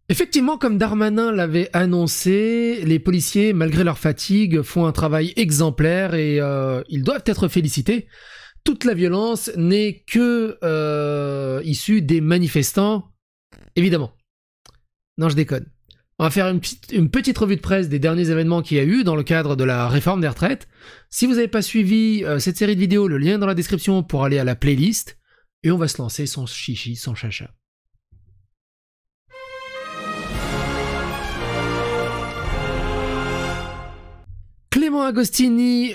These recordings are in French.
Effectivement, comme Darmanin l'avait annoncé, les policiers, malgré leur fatigue, font un travail exemplaire et ils doivent être félicités. Toute la violence n'est que issue des manifestants, évidemment. Non, je déconne. On va faire une petite revue de presse des derniers événements qu'il y a eu dans le cadre de la réforme des retraites. Si vous n'avez pas suivi cette série de vidéos, le lien est dans la description pour aller à la playlist. Et on va se lancer sans chichi, sans chacha. Clément Agostini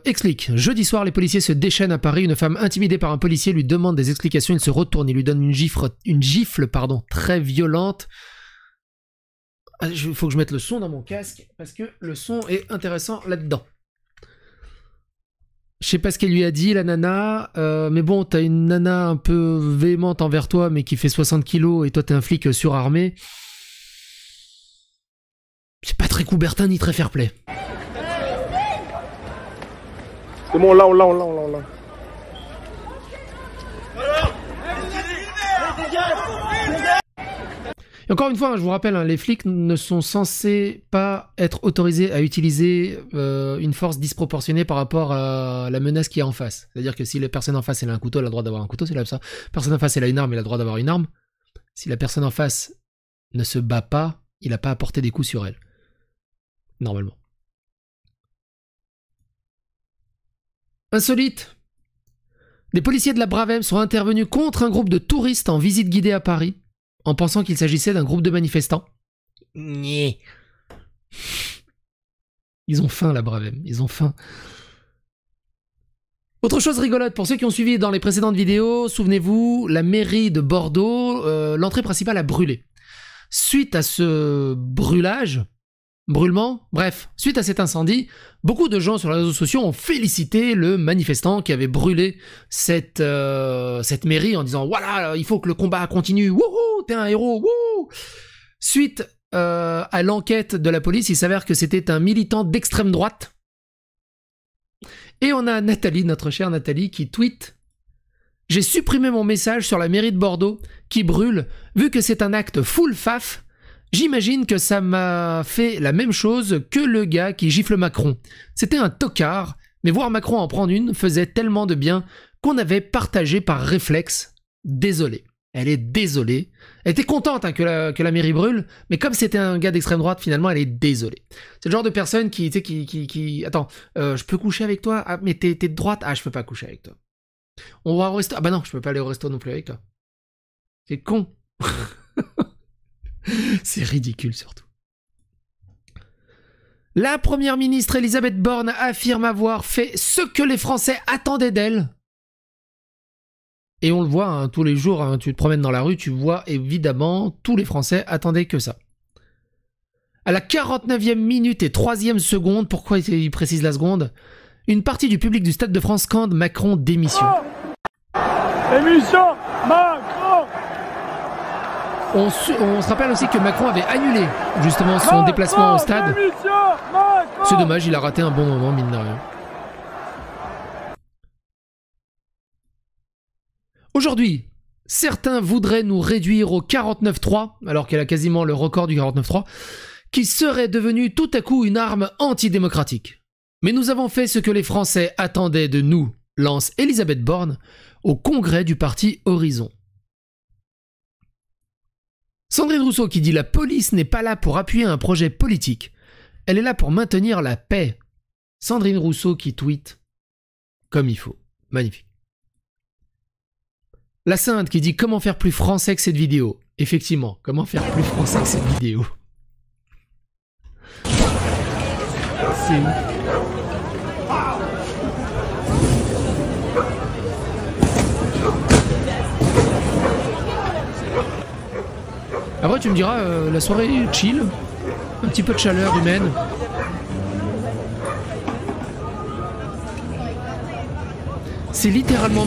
explique. Jeudi soir, les policiers se déchaînent à Paris. Une femme intimidée par un policier lui demande des explications. Il se retourne, il lui donne une gifle très violente. Il faut que je mette le son dans mon casque parce que le son est intéressant là-dedans. Je sais pas ce qu'elle lui a dit, la nana, mais bon, t'as une nana un peu véhémente envers toi, mais qui fait 60 kilos et toi t'es un flic surarmé. C'est pas très Coubertin ni très fair-play. C'est bon, là. Et encore une fois, je vous rappelle, hein, les flics ne sont censés pas être autorisés à utiliser une force disproportionnée par rapport à la menace qui est en face. C'est-à-dire que si la personne en face elle a un couteau, elle a le droit d'avoir un couteau, c'est là ça. La personne en face elle a une arme, elle a le droit d'avoir une arme. Si la personne en face ne se bat pas, il n'a pas à porter des coups sur elle. Normalement. Insolite. Des policiers de la Bravem sont intervenus contre un groupe de touristes en visite guidée à Paris, en pensant qu'il s'agissait d'un groupe de manifestants. Ils ont faim, la Bravem, ils ont faim. Autre chose rigolote, pour ceux qui ont suivi dans les précédentes vidéos, souvenez-vous, la mairie de Bordeaux, l'entrée principale a brûlé. Suite à ce brûlement, bref, suite à cet incendie, beaucoup de gens sur les réseaux sociaux ont félicité le manifestant qui avait brûlé cette mairie en disant « Voilà, il faut que le combat continue, wouhou, t'es un héros, wouhou !» Suite à l'enquête de la police, il s'avère que c'était un militant d'extrême droite. Et on a Nathalie, notre chère Nathalie, qui tweet « J'ai supprimé mon message sur la mairie de Bordeaux qui brûle, vu que c'est un acte full faf. J'imagine que ça m'a fait la même chose que le gars qui gifle Macron. C'était un tocard, mais voir Macron en prendre une faisait tellement de bien qu'on avait partagé par réflexe. Désolé. » Elle est désolée. Elle était contente hein, que la mairie brûle, mais comme c'était un gars d'extrême droite, finalement, elle est désolée. C'est le genre de personne qui attends, je peux coucher avec toi? Ah, mais t'es de droite? Ah, je peux pas coucher avec toi. On va au resto? Ah bah non, je peux pas aller au resto non plus avec toi. C'est con. C'est ridicule surtout. La première ministre Elisabeth Borne affirme avoir fait ce que les Français attendaient d'elle. Et on le voit hein, tous les jours, hein, tu te promènes dans la rue, tu vois évidemment, tous les Français attendaient que ça. À la 49e minute et 3e seconde, pourquoi il précise la seconde? Une partie du public du Stade de France scande Macron démission. Démission Macron. On se rappelle aussi que Macron avait annulé justement son déplacement au stade. C'est dommage, il a raté un bon moment, mine de rien. Aujourd'hui, certains voudraient nous réduire au 49.3, alors qu'elle a quasiment le record du 49.3, qui serait devenu tout à coup une arme antidémocratique. Mais nous avons fait ce que les Français attendaient de nous, lance Elisabeth Borne, au congrès du parti Horizon. Sandrine Rousseau qui dit « La police n'est pas là pour appuyer un projet politique. Elle est là pour maintenir la paix. » Sandrine Rousseau qui tweet comme il faut. Magnifique. La Sainte qui dit « Comment faire plus français que cette vidéo ?» Effectivement, comment faire plus français que cette vidéo? C'est ouf. Après tu me diras, la soirée chill, un petit peu de chaleur humaine. C'est littéralement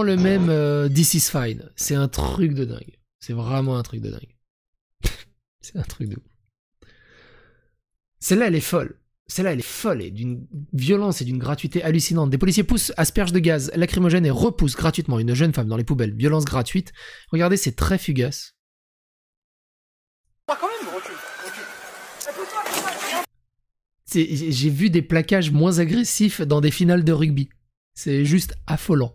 le même This is Fine. C'est un truc de dingue. C'est vraiment un truc de dingue. C'est un truc de ouf. Celle-là, elle est folle. Celle-là, elle est folle, et d'une violence et d'une gratuité hallucinante. Des policiers poussent, aspergent de gaz lacrymogène et repoussent gratuitement une jeune femme dans les poubelles. Violence gratuite. Regardez, c'est très fugace. Quand même, recule. J'ai vu des plaquages moins agressifs dans des finales de rugby. C'est juste affolant.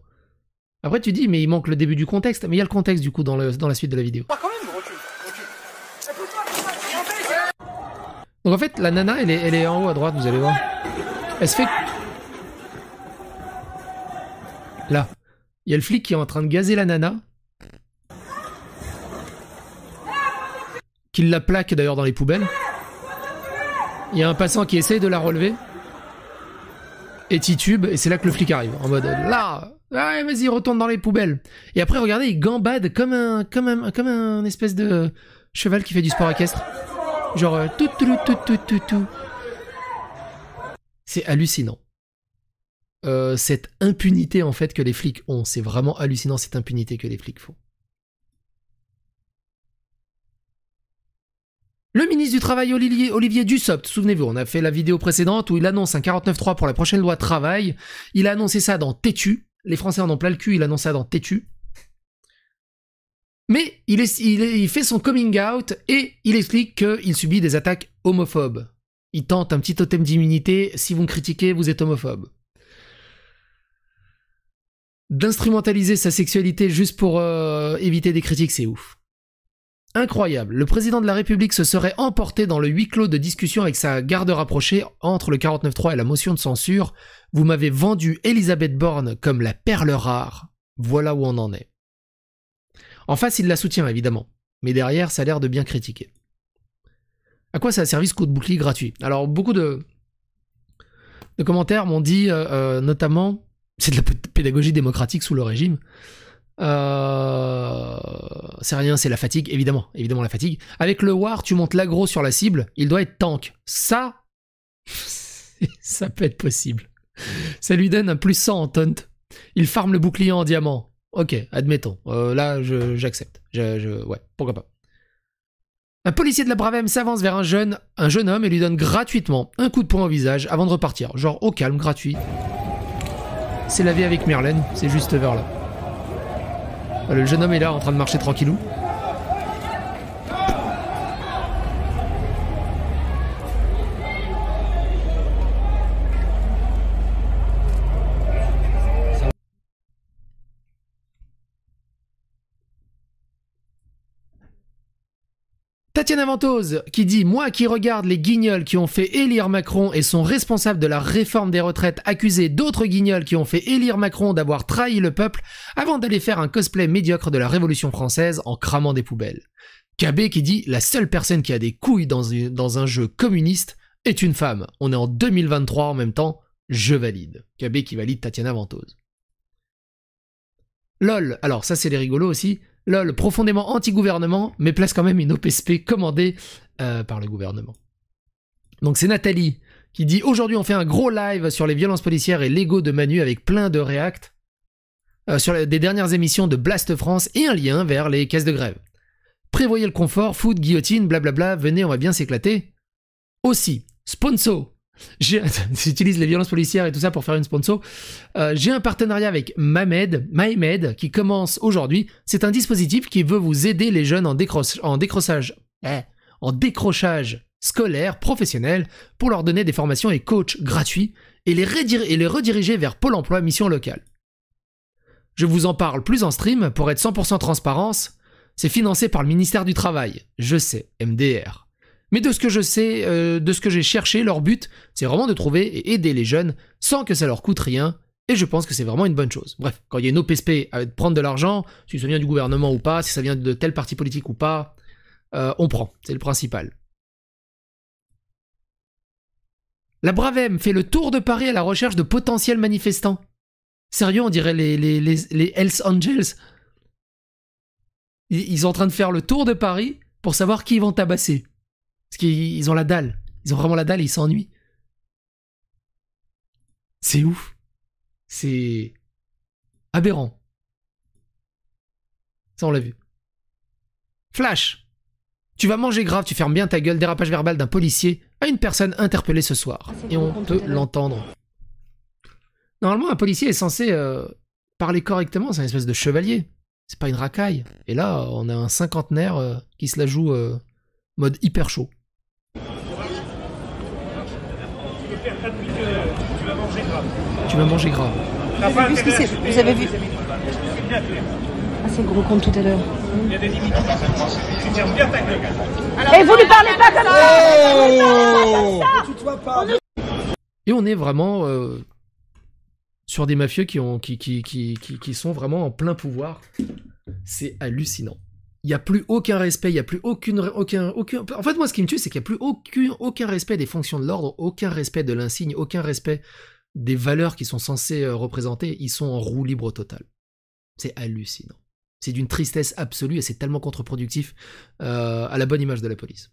Après, tu dis, mais il manque le début du contexte. Mais il y a le contexte, du coup, dans la suite de la vidéo. Quand même, recule. Donc en fait, la nana, elle est en haut à droite, vous allez voir. Elle se fait... Là. Il y a le flic qui est en train de gazer la nana. Qui la plaque d'ailleurs dans les poubelles. Il y a un passant qui essaye de la relever. Et titube, et c'est là que le flic arrive. En mode, là, ouais, vas-y, retourne dans les poubelles. Et après, regardez, il gambade comme un espèce de cheval qui fait du sport équestre. Genre, tout. C'est hallucinant. Cette impunité, en fait, que les flics ont. C'est vraiment hallucinant, cette impunité que les flics font. Le ministre du Travail, Olivier Dussopt, souvenez-vous, on a fait la vidéo précédente où il annonce un 49.3 pour la prochaine loi travail. Il a annoncé ça dans Têtu. Les Français en ont plein le cul, il annonce ça dans Têtu. Mais il fait son coming out et il explique qu'il subit des attaques homophobes. Il tente un petit totem d'immunité, si vous me critiquez, vous êtes homophobe. D'instrumentaliser sa sexualité juste pour éviter des critiques, c'est ouf. Incroyable, le président de la République se serait emporté dans le huis clos de discussion avec sa garde rapprochée entre le 49.3 et la motion de censure. Vous m'avez vendu Elisabeth Borne comme la perle rare. Voilà où on en est. En face, il la soutient évidemment, mais derrière, ça a l'air de bien critiquer. À quoi ça a servi ce coup de bouclier gratuit? Alors, beaucoup de commentaires m'ont dit, notamment, c'est de la pédagogie démocratique sous le régime. C'est rien, c'est la fatigue, évidemment la fatigue. Avec le War, tu montes l'aggro sur la cible, il doit être tank. Ça peut être possible. Ça lui donne un plus 100 en taunt. Il farme le bouclier en diamant. Ok, admettons. Là, j'accepte. Ouais, pourquoi pas. Un policier de la Bravem s'avance vers un jeune homme et lui donne gratuitement un coup de poing au visage avant de repartir. Genre au calme, gratuit. C'est la vie avec Merlin, c'est juste vers là. Le jeune homme est là en train de marcher tranquillou. Tatiana Ventose qui dit « Moi qui regarde les guignols qui ont fait élire Macron et sont responsables de la réforme des retraites accuser d'autres guignols qui ont fait élire Macron d'avoir trahi le peuple avant d'aller faire un cosplay médiocre de la Révolution française en cramant des poubelles. » KB qui dit « La seule personne qui a des couilles dans un jeu communiste est une femme. On est en 2023 en même temps. Je valide. » KB qui valide Tatiana Ventose. LOL, alors ça c'est les rigolos aussi. LOL, profondément anti-gouvernement, mais place quand même une OPSP commandée par le gouvernement. Donc c'est Nathalie qui dit « Aujourd'hui on fait un gros live sur les violences policières et l'ego de Manu avec plein de reacts sur des dernières émissions de Blast France et un lien vers les caisses de grève. Prévoyez le confort, foot, guillotine, blablabla, venez on va bien s'éclater. Aussi, sponsor. J'utilise les violences policières et tout ça pour faire une sponsor. J'ai un partenariat avec MyMed qui commence aujourd'hui. C'est un dispositif qui veut vous aider les jeunes en décrochage scolaire, professionnel, pour leur donner des formations et coachs gratuits et les rediriger vers Pôle emploi mission locale. Je vous en parle plus en stream pour être 100% transparence. C'est financé par le ministère du Travail. Je sais, MDR. Mais de ce que je sais, de ce que j'ai cherché, leur but, c'est vraiment de trouver et aider les jeunes sans que ça leur coûte rien. Et je pense que c'est vraiment une bonne chose. Bref, quand il y a une OPSP à prendre de l'argent, si ça vient du gouvernement ou pas, si ça vient de tel parti politique ou pas, on prend. C'est le principal. La Bravem fait le tour de Paris à la recherche de potentiels manifestants. Sérieux, on dirait les Hells Angels. Ils sont en train de faire le tour de Paris pour savoir qui ils vont tabasser. Parce qu'ils ont la dalle. Ils ont vraiment la dalle et ils s'ennuient. C'est ouf. C'est aberrant. Ça, on l'a vu. Flash. Tu vas manger grave, tu fermes bien ta gueule. Dérapage verbal d'un policier à une personne interpellée ce soir. Et on peut l'entendre. Normalement, un policier est censé parler correctement, c'est une espèce de chevalier. C'est pas une racaille. Et là, on a un cinquantenaire qui se la joue mode hyper chaud. Tu vas manger gras. Vous avez vu ce qui s'est... Vous avez vu... Ah, c'est le gros con de tout à l'heure. Et vous lui parlez pas comme ça. Et on est vraiment sur des mafieux qui sont vraiment en plein pouvoir. C'est hallucinant. Il n'y a plus aucun respect, il n'y a plus aucun... En fait, moi, ce qui me tue, c'est qu'il n'y a plus aucun respect des fonctions de l'ordre, aucun respect de l'insigne, aucun respect des valeurs qui sont censées représenter. Ils sont en roue libre totale. C'est hallucinant. C'est d'une tristesse absolue et c'est tellement contre-productif à la bonne image de la police.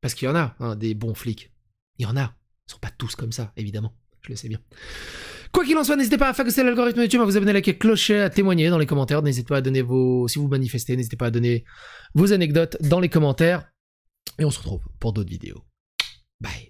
Parce qu'il y en a, hein, des bons flics. Il y en a. Ils ne sont pas tous comme ça, évidemment. Je le sais bien. Quoi qu'il en soit, n'hésitez pas à phagocyter l'algorithme YouTube, à vous abonner, à liker, clocher, à témoigner dans les commentaires. N'hésitez pas à donner vos... Si vous manifestez, n'hésitez pas à donner vos anecdotes dans les commentaires. Et on se retrouve pour d'autres vidéos. Bye.